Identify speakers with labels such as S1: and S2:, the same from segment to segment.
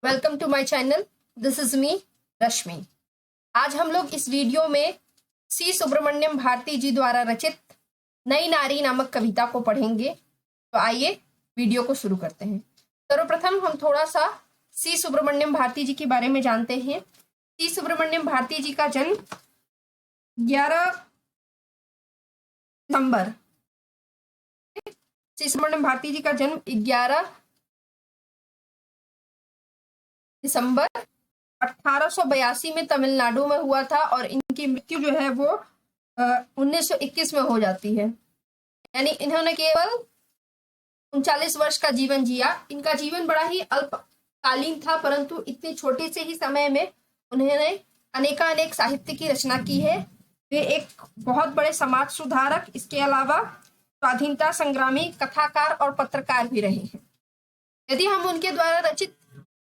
S1: Welcome to my channel. This is me Rashmi. आज हम लोग इस वीडियो में सी सुब्रमण्यम भारती जी द्वारा रचित नई नारी नामक कविता को पढ़ेंगे। तो आइए वीडियो को शुरू करते हैं। सर्वप्रथम हम थोड़ा सा सी सुब्रमण्यम भारती जी के बारे में जानते हैं। सी सुब्रमण्यम भारती जी का जन्म 11 दिसंबर सी सुब्रमण्यम भारती जी का जन्म 11 दिसंबर 1882 में तमिलनाडु में हुआ था और इनकी मृत्यु जो है वो 1921 में हो जाती है। यानी इन्होंने केवल 39 वर्ष का जीवन जिया। इनका जीवन बड़ा ही अल्पकालीन था, परंतु इतने छोटे से ही समय में उन्होंने अनेकानेक साहित्य की रचना की है। वे एक बहुत बड़े समाज सुधारक, इसके अलावा स्वाधीनता संग्रामी, कथाकार और पत्रकार भी रहे हैं। यदि हम उनके द्वारा रचित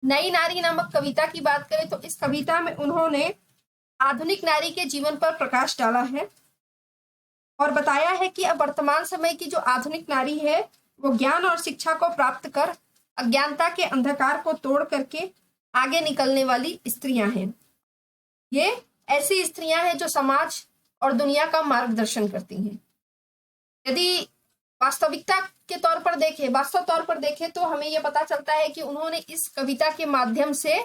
S1: नई नारी नामक कविता की बात करें तो इस कविता में उन्होंने आधुनिक नारी के जीवन पर प्रकाश डाला है और बताया है कि अब वर्तमान समय की जो आधुनिक नारी है वो ज्ञान और शिक्षा को प्राप्त कर अज्ञानता के अंधकार को तोड़ करके आगे निकलने वाली स्त्रियां हैं। ये ऐसी स्त्रियां हैं जो समाज और दुनिया का मार्गदर्शन करती हैं। यदि वास्तव तौर पर देखें तो हमें यह पता चलता है कि उन्होंने इस कविता के माध्यम से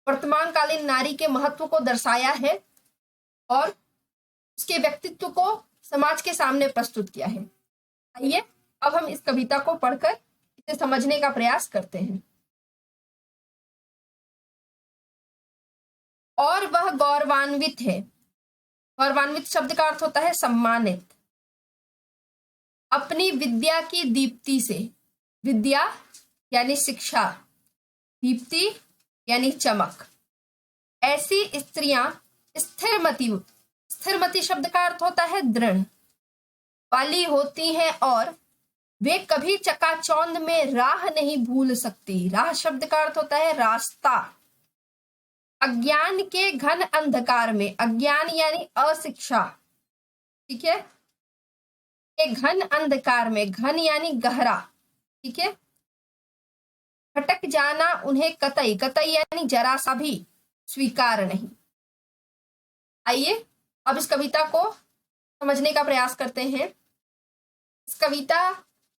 S1: वर्तमान कालीन नारी के महत्व को दर्शाया है और उसके व्यक्तित्व को समाज के सामने प्रस्तुत किया है। आइए अब हम इस कविता को पढ़कर इसे समझने का प्रयास करते हैं। और वह गौरवान्वित है। गौरवान्वित शब्द का अर्थ होता है सम्मानित। अपनी विद्या की दीप्ति से, विद्या यानी शिक्षा, दीप्ति यानी चमक। ऐसी स्त्रियां स्थिरमती शब्द का अर्थ होता है दृढ़ वाली होती हैं और वे कभी चकाचौंध में राह नहीं भूल सकती। राह शब्द का अर्थ होता है रास्ता। अज्ञान के घन अंधकार में, अज्ञान यानी अशिक्षा, ठीक है, घन अंधकार में, घन यानी गहरा, ठीक है, भटक जाना उन्हें कतई, कतई यानी जरा सा भी स्वीकार नहीं। आइए अब इस कविता को समझने का प्रयास करते हैं। इस कविता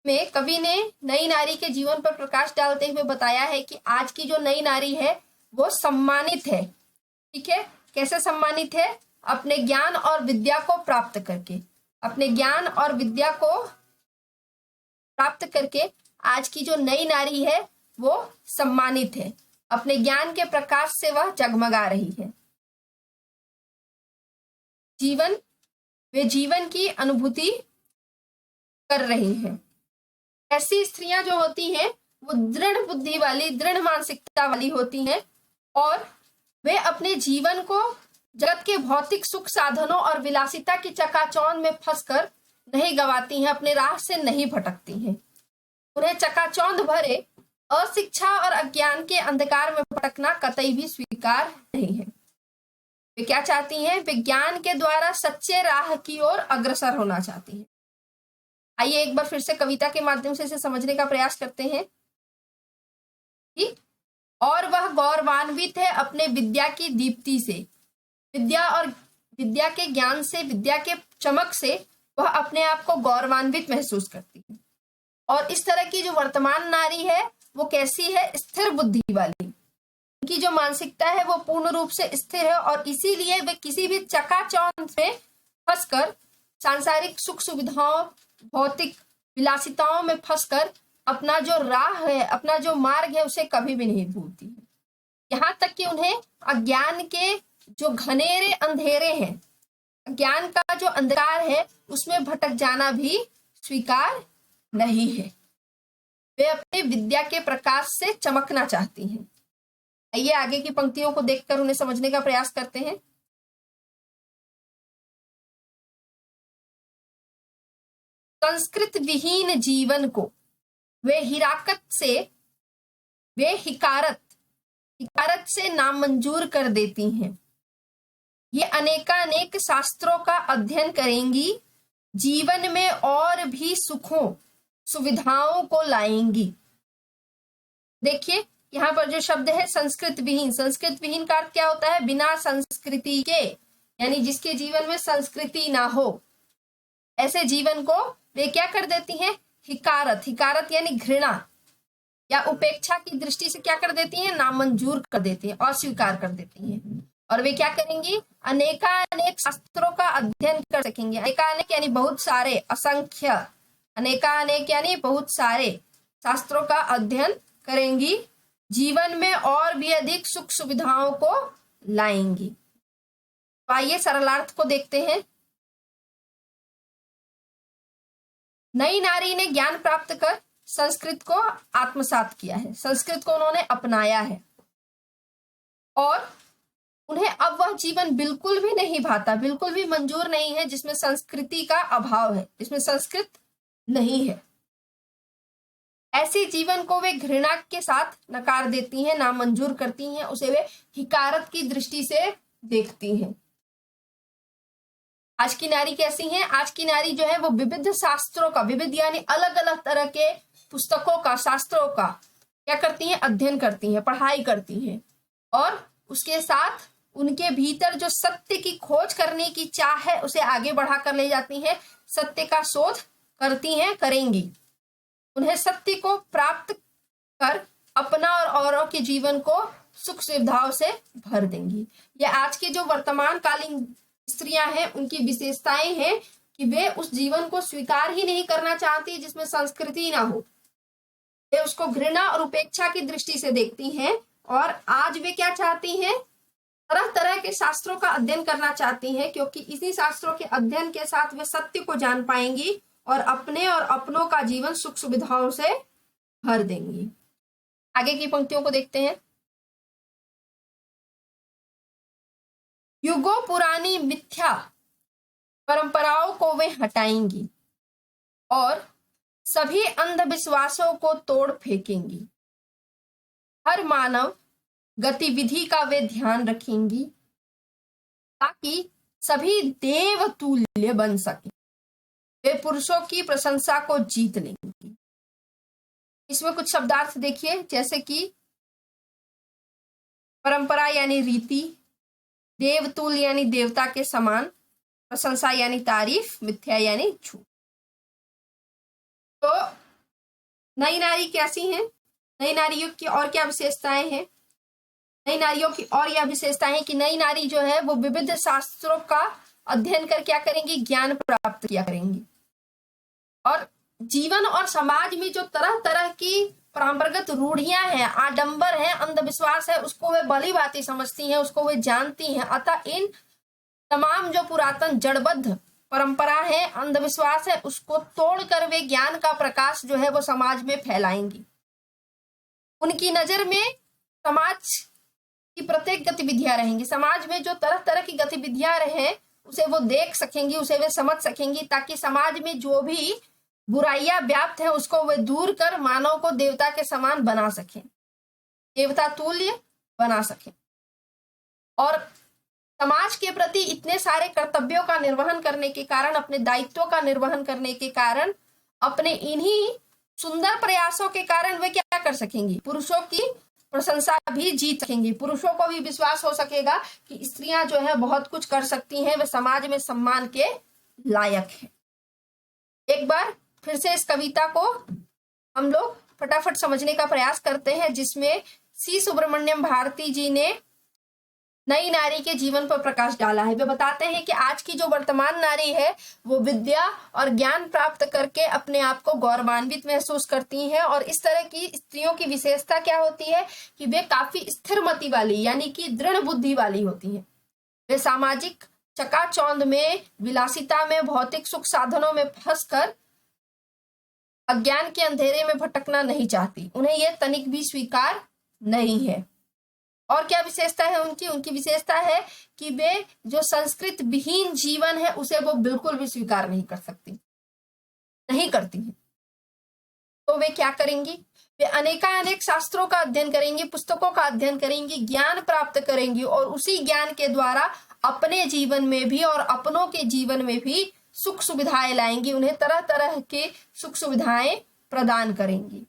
S1: में कवि ने नई नारी के जीवन पर प्रकाश डालते हुए बताया है कि आज की जो नई नारी है वो सम्मानित है। ठीक है, कैसे सम्मानित है? अपने ज्ञान और विद्या को प्राप्त करके। अपने ज्ञान और विद्या को प्राप्त करके आज की जो नई नारी है वो सम्मानित है। अपने ज्ञान के प्रकाश से वह जगमगा रही है। वे जीवन की अनुभूति कर रही हैं। ऐसी स्त्रियां जो होती हैं वो दृढ़ बुद्धि वाली, दृढ़ मानसिकता वाली होती हैं और वे अपने जीवन को जगत के भौतिक सुख साधनों और विलासिता की चकाचौंध में फंसकर नहीं गवाती हैं, अपने राह से नहीं भटकती हैं। उन्हें चकाचौंध भरे अशिक्षा और अज्ञान के अंधकार में भटकना कतई भी स्वीकार नहीं है। वे क्या चाहती हैं? वे ज्ञान के द्वारा सच्चे राह की ओर अग्रसर होना चाहती हैं। आइए एक बार फिर से कविता के माध्यम से इसे समझने का प्रयास करते हैं। और वह गौरवान्वित है अपने विद्या की दीप्ति से। विद्या के ज्ञान से, विद्या के चमक से वह अपने आप को गौरवान्वित महसूस करती है। और इस तरह की जो वर्तमान नारी है वो कैसी है? स्थिर बुद्धि वाली। उनकी जो मानसिकता है वो पूर्ण रूप से स्थिर है और इसीलिए वे किसी भी चकाचौंध में फंसकर, सांसारिक सुख सुविधाओं, भौतिक विलासिताओं में फंसकर अपना जो राह है, अपना जो मार्ग है उसे कभी भी नहीं भूलती है। यहाँ तक कि उन्हें अज्ञान के जो घनेरे अंधेरे हैं, ज्ञान का जो अंधकार है उसमें भटक जाना भी स्वीकार नहीं है। वे अपने विद्या के प्रकाश से चमकना चाहती हैं। आइए आगे की पंक्तियों को देखकर उन्हें समझने का प्रयास करते हैं। संस्कृत विहीन जीवन को वे हिकारत से नामंजूर कर देती हैं। ये अनेकानेक शास्त्रों का अध्ययन करेंगी, जीवन में और भी सुखों सुविधाओं को लाएंगी। देखिए यहाँ पर जो शब्द है संस्कृत विहीन, संस्कृत विहीन का अर्थ क्या होता है? बिना संस्कृति के, यानी जिसके जीवन में संस्कृति ना हो, ऐसे जीवन को वे क्या कर देती हैं? हिकारत, हिकारत यानी घृणा या उपेक्षा की दृष्टि से क्या कर देती हैं? नामंजूर कर देती हैं, अस्वीकार कर देती हैं। और वे क्या करेंगी? अनेकानेक शास्त्रों का अध्ययन कर सकेंगे। अनेकानेक यानी बहुत सारे, असंख्य, अनेकानेक यानी बहुत सारे शास्त्रों का अध्ययन करेंगी, जीवन में और भी अधिक सुख सुविधाओं को लाएंगी। तो आइए सरलार्थ को देखते हैं। नई नारी ने ज्ञान प्राप्त कर संस्कृत को आत्मसात किया है, संस्कृत को उन्होंने अपनाया है और उन्हें अब वह जीवन बिल्कुल भी नहीं भाता, बिल्कुल भी मंजूर नहीं है जिसमें संस्कृति का अभाव है, जिसमें संस्कृत नहीं है। ऐसे जीवन को वे घृणा के साथ नकार देती हैं, नामंजूर करती हैं, उसे वे हिकारत की दृष्टि से देखती हैं। आज की नारी कैसी है? आज की नारी जो है वो विविध शास्त्रों का, विविध यानी अलग अलग तरह के पुस्तकों का, शास्त्रों का क्या करती हैं? अध्ययन करती हैं, पढ़ाई करती हैं और उसके साथ उनके भीतर जो सत्य की खोज करने की चाह है उसे आगे बढ़ा कर ले जाती हैं, सत्य का शोध करती हैं, करेंगी। उन्हें सत्य को प्राप्त कर अपना और औरों के जीवन को सुख सुविधाओं से भर देंगी। ये आज के जो वर्तमान कालीन स्त्रियां हैं उनकी विशेषताएं हैं कि वे उस जीवन को स्वीकार ही नहीं करना चाहती जिसमें संस्कृति ना हो, वे उसको घृणा और उपेक्षा की दृष्टि से देखती हैं और आज वे क्या चाहती हैं? तरह तरह के शास्त्रों का अध्ययन करना चाहती हैं, क्योंकि इसी शास्त्रों के अध्ययन के साथ वे सत्य को जान पाएंगी और अपने और अपनों का जीवन सुख सुविधाओं से भर देंगी। आगे की पंक्तियों को देखते हैं। युगों पुरानी मिथ्या परंपराओं को वे हटाएंगी और सभी अंधविश्वासों को तोड़ फेंकेंगी। हर मानव गतिविधि का वे ध्यान रखेंगी ताकि सभी देवतुल्य बन सके। वे पुरुषों की प्रशंसा को जीत लेंगी। इसमें कुछ शब्दार्थ देखिए, जैसे कि परंपरा यानी रीति, देवतुल यानी देवता के समान, प्रशंसा यानी तारीफ, मिथ्या यानी झूठ। तो नई नारी कैसी हैं? नई नारियों की और क्या विशेषताएं हैं? नई नारियों की और यह विशेषताएं हैं कि नई नारी जो है वो विविध शास्त्रों का अध्ययन कर क्या करेंगी? ज्ञान प्राप्त किया करेंगी और जीवन और समाज में जो तरह तरह की परंपरागत रूढ़ियां हैं, आडंबर है, अंधविश्वास है, उसको वे भली भांति समझती हैं, उसको वे जानती हैं। अतः इन तमाम जो पुरातन जड़बद्ध परंपरा है, अंधविश्वास है, उसको तोड़कर वे ज्ञान का प्रकाश जो है वो समाज में फैलाएंगी। उनकी नजर में समाज की प्रत्येक गतिविधियां रहेंगी, समाज में जो तरह तरह की गतिविधियां रहे उसे वो देख सकेंगी, उसे वे समझ सकेंगी, ताकि समाज में जो भी बुराइयां व्याप्त है उसको वे दूर कर मानव को देवता के समान बना सकें, देवता तुल्य बना सकें। और समाज के प्रति इतने सारे कर्तव्यों का निर्वहन करने के कारण, अपने दायित्वों का निर्वहन करने के कारण, अपने इन्हीं सुंदर प्रयासों के कारण वे क्या कर सकेंगी? पुरुषों की प्रशंसा भी जीत सकेंगी। पुरुषों को भी विश्वास हो सकेगा कि स्त्रियां जो है बहुत कुछ कर सकती हैं, वे समाज में सम्मान के लायक हैं। एक बार फिर से इस कविता को हम लोग फटाफट समझने का प्रयास करते हैं, जिसमें सी सुब्रमण्यम भारती जी ने नई नारी के जीवन पर प्रकाश डाला है। वे बताते हैं कि आज की जो वर्तमान नारी है वो विद्या और ज्ञान प्राप्त करके अपने आप को गौरवान्वित महसूस करती हैं और इस तरह की स्त्रियों की विशेषता क्या होती है कि वे काफी स्थिरमति वाली यानी कि दृढ़ बुद्धि वाली होती हैं। वे सामाजिक चकाचौंध में, विलासिता में, भौतिक सुख साधनों में फंसकर अज्ञान के अंधेरे में भटकना नहीं चाहती, उन्हें यह तनिक भी स्वीकार नहीं है। और क्या विशेषता है उनकी? उनकी विशेषता है कि वे जो संस्कृत विहीन जीवन है उसे वो बिल्कुल भी स्वीकार नहीं कर सकती, नहीं करती है। तो वे क्या करेंगी? वे अनेकानेक शास्त्रों का अध्ययन करेंगी, पुस्तकों का अध्ययन करेंगी, ज्ञान प्राप्त करेंगी और उसी ज्ञान के द्वारा अपने जीवन में भी और अपनों के जीवन में भी सुख सुविधाएं लाएंगी, उन्हें तरह तरह के सुख सुविधाएं प्रदान करेंगी।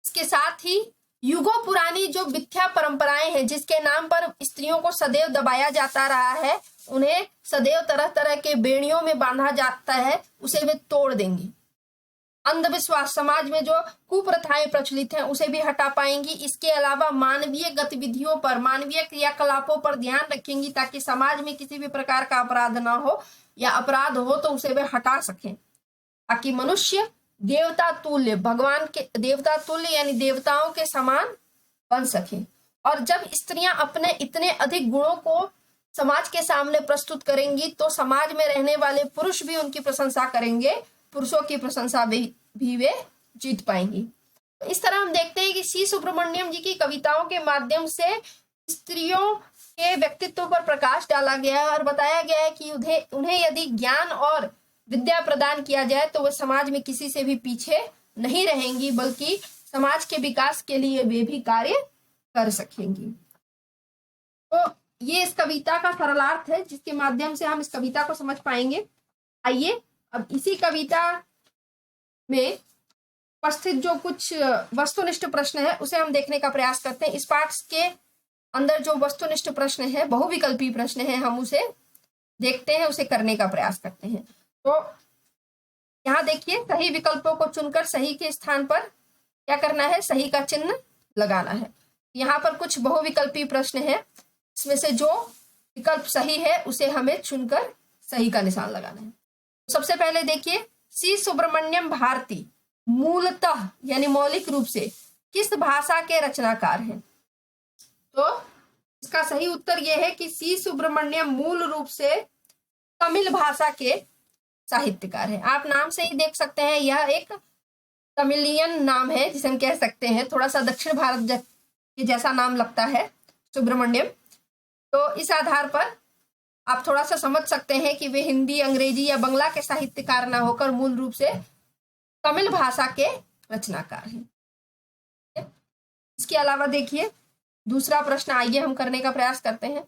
S1: इसके साथ ही युगों पुरानी जो मिथ्या परंपराएं हैं जिसके नाम पर स्त्रियों को सदैव दबाया जाता रहा है, उन्हें सदैव तरह तरह के बेड़ियों में बांधा जाता है, उसे वे तोड़ देंगी। अंधविश्वास, समाज में जो कुप्रथाएं प्रचलित हैं उसे भी हटा पाएंगी। इसके अलावा मानवीय गतिविधियों पर, मानवीय क्रियाकलापों पर ध्यान रखेंगी ताकि समाज में किसी भी प्रकार का अपराध ना हो, या अपराध हो तो उसे वे हटा सकें, ताकि मनुष्य देवता तुल्य, भगवान के देवता तुल्य यानी देवताओं के समान बन सके। और जब स्त्रियां अपने इतने अधिक गुणों को समाज के सामने प्रस्तुत करेंगी तो समाज में रहने वाले पुरुष भी उनकी प्रशंसा करेंगे, पुरुषों की प्रशंसा भी वे जीत पाएंगी। तो इस तरह हम देखते हैं कि सी सुब्रमण्यम जी की कविताओं के माध्यम से स्त्रियों के व्यक्तित्व पर प्रकाश डाला गया है और बताया गया है कि उन्हें यदि ज्ञान और विद्या प्रदान किया जाए तो वे समाज में किसी से भी पीछे नहीं रहेंगी, बल्कि समाज के विकास के लिए वे भी कार्य कर सकेंगी। तो ये इस कविता का सरलार्थ है जिसके माध्यम से हम इस कविता को समझ पाएंगे। आइए अब इसी कविता में उपस्थित जो कुछ वस्तुनिष्ठ प्रश्न है उसे हम देखने का प्रयास करते हैं। इस पाठ के अंदर जो वस्तुनिष्ठ प्रश्न है, बहुविकल्पी प्रश्न है, हम उसे देखते हैं, उसे करने का प्रयास करते हैं। तो यहाँ देखिए, सही विकल्पों को चुनकर सही के स्थान पर क्या करना है, सही का चिन्ह लगाना है। यहाँ पर कुछ बहुविकल्पी प्रश्न है, इसमें से जो विकल्प सही है उसे हमें चुनकर सही का निशान लगाना है। सबसे पहले देखिए, सी सुब्रमण्यम भारती मूलतः यानी मौलिक रूप से किस भाषा के रचनाकार हैं? तो इसका सही उत्तर यह है कि सी सुब्रमण्यम मूल रूप से तमिल भाषा के साहित्यकार हैं। आप नाम से ही देख सकते हैं, यह एक तमिलियन नाम है जिसे हम कह सकते हैं, थोड़ा सा दक्षिण भारत के जैसा नाम लगता है सुब्रमण्यम। तो इस आधार पर आप थोड़ा सा समझ सकते हैं कि वे हिंदी, अंग्रेजी या बंगला के साहित्यकार ना होकर मूल रूप से तमिल भाषा के रचनाकार हैं। इसके अलावा देखिए, दूसरा प्रश्न आइए हम करने का प्रयास करते हैं।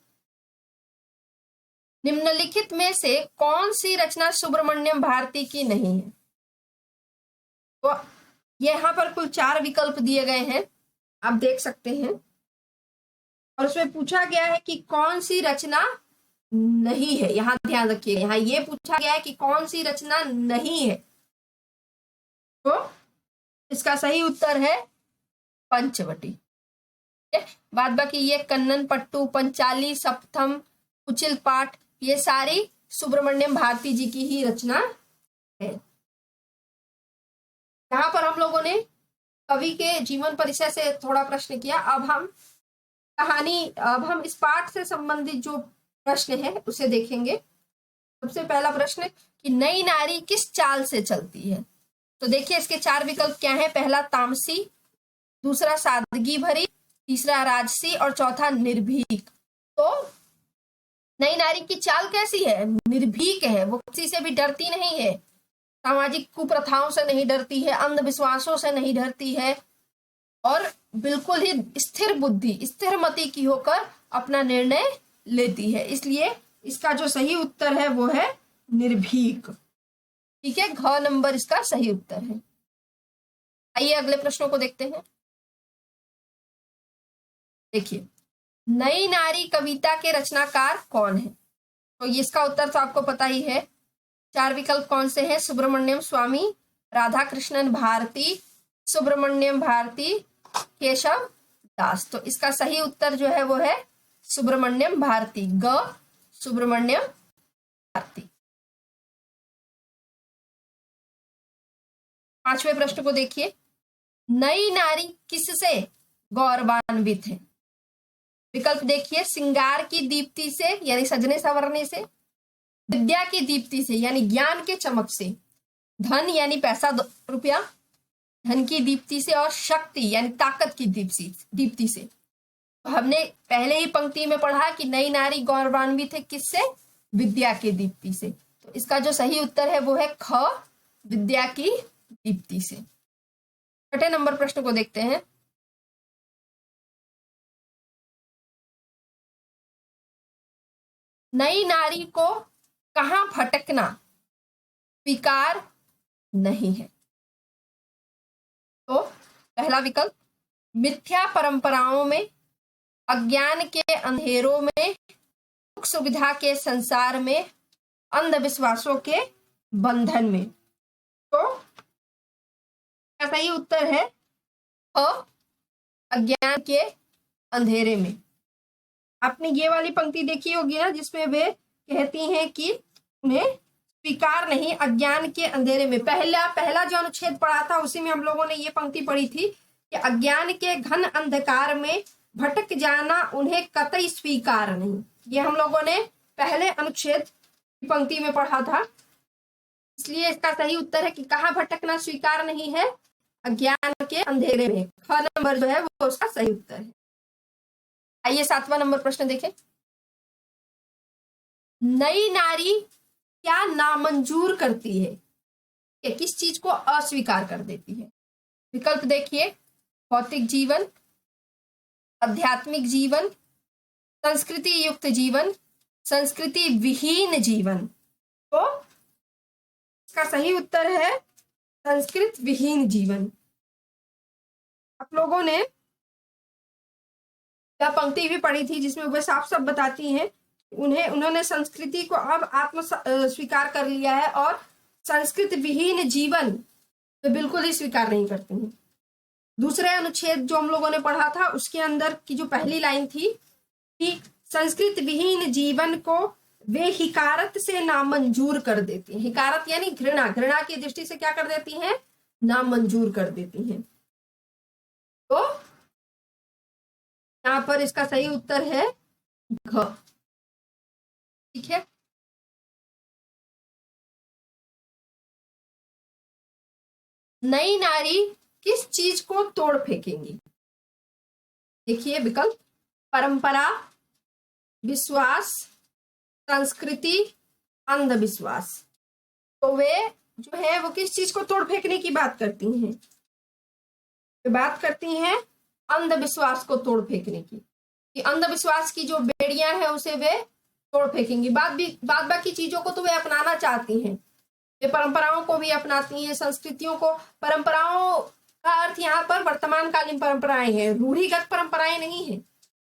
S1: निम्नलिखित में से कौन सी रचना सुब्रमण्यम भारती की नहीं है? तो यहाँ पर कुल 4 विकल्प दिए गए हैं, आप देख सकते हैं, और उसमें पूछा गया है कि कौन सी रचना नहीं है। यहां ध्यान रखिए, यहाँ ये पूछा गया है कि कौन सी रचना नहीं है। तो इसका सही उत्तर है पंचवटी। बाद बाकी ये कन्नन पट्टू, पंचाली, सप्तम, कुचिल पाठ, ये सारी सुब्रमण्यम भारती जी की ही रचना है। यहाँ पर हम लोगों ने कवि के जीवन परिचय से थोड़ा प्रश्न किया। अब हम इस पाठ से संबंधित जो प्रश्न है उसे देखेंगे। सबसे पहला प्रश्न कि नई नारी किस चाल से चलती है? तो देखिए, इसके 4 विकल्प क्या हैं। पहला तामसी, दूसरा सादगी भरी, तीसरा राजसी और चौथा निर्भीक। तो नई नारी की चाल कैसी है? निर्भीक है, वो किसी से भी डरती नहीं है, सामाजिक कुप्रथाओं से नहीं डरती है, अंधविश्वासों से नहीं डरती है, और बिल्कुल ही स्थिर बुद्धि, स्थिर मति की होकर अपना निर्णय लेती है। इसलिए इसका जो सही उत्तर है वो है निर्भीक। ठीक है, घ नंबर इसका सही उत्तर है। आइए अगले प्रश्नों को देखते हैं। देखिए, नई नारी कविता के रचनाकार कौन है? तो इसका उत्तर तो आपको पता ही है। 4 विकल्प कौन से हैं? सुब्रमण्यम स्वामी, राधा कृष्णन भारती, सुब्रमण्यम भारती, केशव दास। तो इसका सही उत्तर जो है वो है सुब्रमण्यम भारती, ग सुब्रमण्यम भारती। 5वें प्रश्न को देखिए, नई नारी किससे गौरवान्वित है? विकल्प देखिए, श्रृंगार की दीप्ति से यानी सजने संवरने से, विद्या की दीप्ति से यानी ज्ञान के चमक से, धन यानी पैसा रुपया, धन की दीप्ति से, और शक्ति यानी ताकत की दीप्ति से। तो हमने पहले ही पंक्ति में पढ़ा कि नई नारी गौरवान्वित है किससे? विद्या की दीप्ति से। तो इसका जो सही उत्तर है वो है ख विद्या की दीप्ति से। 6ठे नंबर प्रश्न को देखते हैं। नई नारी को कहां भटकना स्वीकार नहीं है? तो पहला विकल्प, मिथ्या परंपराओं में, अज्ञान के अंधेरों में, सुख सुविधा के संसार में, अंधविश्वासों के बंधन में। तो सही उत्तर है अ, अज्ञान के अंधेरे में। आपने ये वाली पंक्ति देखी होगी ना, जिसमें वे कहती हैं कि उन्हें स्वीकार नहीं अज्ञान के अंधेरे में। पहला जो अनुच्छेद पढ़ा था उसी में हम लोगों ने ये पंक्ति पढ़ी थी कि अज्ञान के घन अंधकार में भटक जाना उन्हें कतई स्वीकार नहीं। ये हम लोगों ने पहले अनुच्छेद की पंक्ति में पढ़ा था। इसलिए इसका सही उत्तर है कि कहाँ भटकना स्वीकार नहीं है, अज्ञान के अंधेरे में। ख नंबर जो है वो उसका सही उत्तर है। आइए 7वां नंबर प्रश्न देखें। नई नारी क्या नामंजूर करती है? किस चीज को अस्वीकार कर देती है? विकल्प देखिए, भौतिक जीवन, आध्यात्मिक जीवन, संस्कृति युक्त जीवन, संस्कृति विहीन जीवन। तो इसका सही उत्तर है संस्कृत विहीन जीवन। आप लोगों ने यह पंक्ति भी पढ़ी थी जिसमें वे साफ साफ बताती हैं उन्होंने संस्कृति को अब आत्म स्वीकार कर लिया है और संस्कृत विहीन जीवन वे बिल्कुल ही स्वीकार नहीं करती हैं। दूसरे अनुच्छेद जो हम लोगों ने पढ़ा था उसके अंदर की जो पहली लाइन थी कि संस्कृत विहीन जीवन को वे हिकारत से नामंजूर कर देती हैं। हिकारत यानी घृणा, घृणा की दृष्टि से क्या कर देती हैं? नामंजूर कर देती हैं। तो यहाँ पर इसका सही उत्तर है घ। ठीक है, नई नारी किस चीज को तोड़ फेंकेंगी? देखिए विकल्प, परंपरा, विश्वास, संस्कृति, अंधविश्वास। तो वे जो है वो किस चीज को तोड़ फेंकने की बात करती हैं? वे बात करती हैं अंधविश्वास को तोड़ फेंकने की, कि अंधविश्वास की जो बेड़ियां हैं उसे वे तोड़ फेंकेंगी। बाद बाकी चीजों को तो वे अपनाना चाहती हैं, वे परंपराओं को भी अपनाती हैं, संस्कृतियों को। परंपराओं का अर्थ यहाँ पर वर्तमानकालीन परंपराएं हैं, रूढ़िगत परंपराएं नहीं है।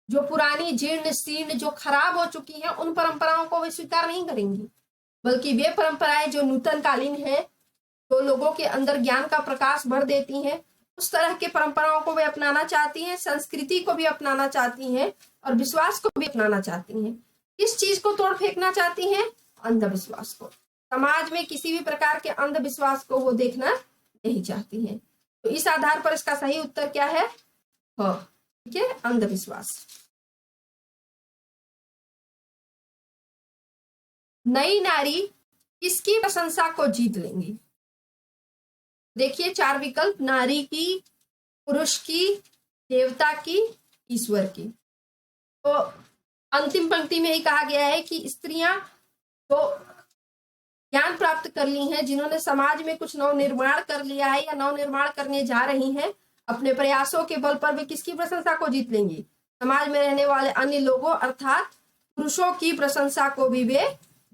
S1: जो पुरानी जीर्ण शीर्ण जो खराब हो चुकी हैं उन परंपराओं को वे स्वीकार नहीं करेंगी, बल्कि वे परंपराएं जो नूतनकालीन है, जो लोगों के अंदर ज्ञान का प्रकाश भर देती हैं, उस तरह के परंपराओं को वे अपनाना चाहती हैं, संस्कृति को भी अपनाना चाहती हैं और विश्वास को भी अपनाना चाहती हैं। किस चीज को तोड़ फेंकना चाहती हैं? अंधविश्वास को। समाज में किसी भी प्रकार के अंधविश्वास को वो देखना नहीं चाहती हैं। तो इस आधार पर इसका सही उत्तर क्या है? ठीक है, अंधविश्वास। नई नारी किसकी प्रशंसा को जीत लेंगी? देखिए 4 विकल्प, नारी की, पुरुष की, देवता की, ईश्वर की। तो अंतिम पंक्ति में ही कहा गया है कि स्त्रियां तो ज्ञान प्राप्त कर ली हैं, जिन्होंने समाज में कुछ नव निर्माण कर लिया है या नव निर्माण करने जा रही हैं, अपने प्रयासों के बल पर वे किसकी प्रशंसा को जीत लेंगी? समाज में रहने वाले अन्य लोगों अर्थात पुरुषों की प्रशंसा को भी वे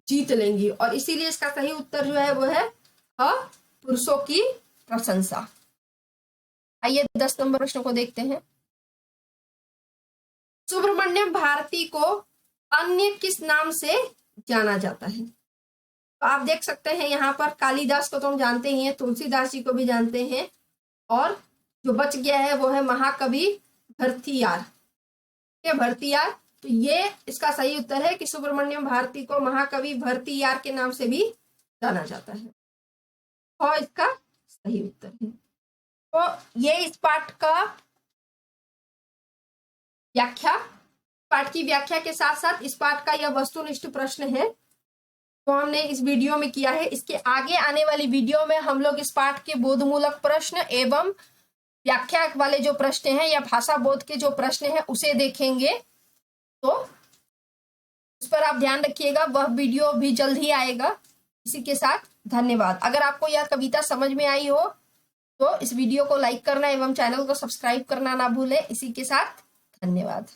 S1: जीत लेंगी। और इसीलिए इसका सही उत्तर जो है वो है पुरुषों की प्रशंसा। आइए 10 नंबर प्रश्न को देखते हैं। सुब्रमण्यम भारती को अन्य किस नाम से जाना जाता है? तो आप देख सकते हैं यहाँ पर कालिदास को तो हम जानते ही हैं, तुलसीदास जी को भी जानते हैं, और जो बच गया है वो है महाकवि भरथीयार। भरथीयार, तो ये इसका सही उत्तर है कि सुब्रमण्यम भारती को महाकवि भरथीयार के नाम से भी जाना जाता है, और इसका सही उत्तर है। तो ये इस पाठ का व्याख्या, पाठ की व्याख्या के साथ साथ इस पाठ का यह वस्तुनिष्ठ प्रश्न है तो हमने इस वीडियो में किया है। इसके आगे आने वाली वीडियो में हम लोग इस पाठ के बोधमूलक प्रश्न एवं व्याख्या वाले जो प्रश्न हैं या भाषा बोध के जो प्रश्न हैं उसे देखेंगे। तो उस पर आप ध्यान रखिएगा, वह वीडियो भी जल्द ही आएगा। इसी के साथ धन्यवाद। अगर आपको यह कविता समझ में आई हो तो इस वीडियो को लाइक करना एवं चैनल को सब्सक्राइब करना ना भूलें। इसी के साथ धन्यवाद।